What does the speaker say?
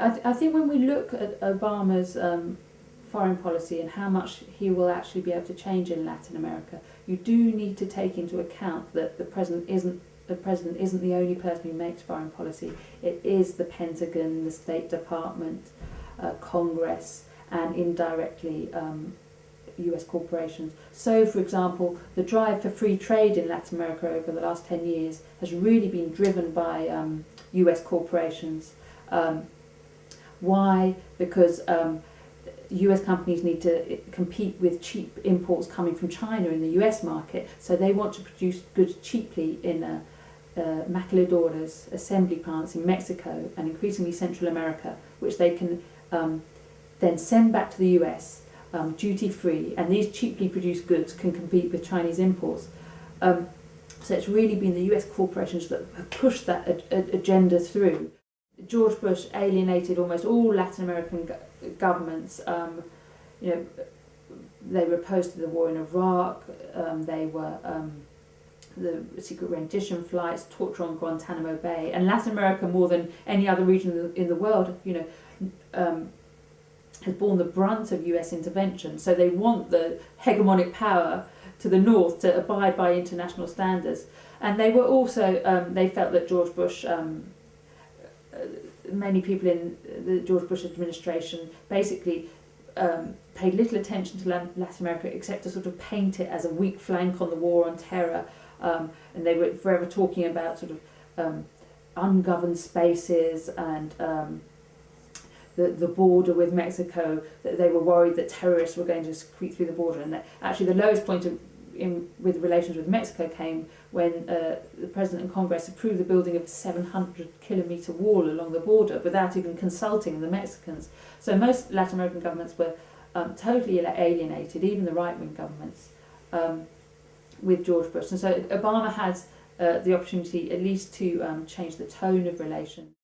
I think when we look at Obama's foreign policy and how much he will actually be able to change in Latin America, you do need to take into account that the president isn't the only person who makes foreign policy. It is the Pentagon, the State Department, Congress, and indirectly US corporations. So, for example, the drive for free trade in Latin America over the last 10 years has really been driven by US corporations. Why? Because US companies need to compete with cheap imports coming from China in the US market, so they want to produce goods cheaply in maquiladoras, assembly plants in Mexico and increasingly Central America, which they can then send back to the US duty free, and these cheaply produced goods can compete with Chinese imports. So it's really been the US corporations that have pushed that agenda through. George Bush alienated almost all Latin American governments. They were opposed to the war in Iraq. They were the secret rendition flights, torture on Guantanamo Bay, and Latin America, more than any other region in the world, has borne the brunt of US intervention. So they want the hegemonic power to the north to abide by international standards. And they were also, they felt that George Bush, many people in the George Bush administration basically paid little attention to Latin America except to sort of paint it as a weak flank on the war on terror. And they were forever talking about sort of ungoverned spaces and the border with Mexico, that they were worried that terrorists were going to creep through the border. And that actually the lowest point with relations with Mexico came when the President and Congress approved the building of a 700-kilometre wall along the border without even consulting the Mexicans. So most Latin American governments were totally alienated, even the right-wing governments, with George Bush. And so Obama has the opportunity at least to change the tone of relations.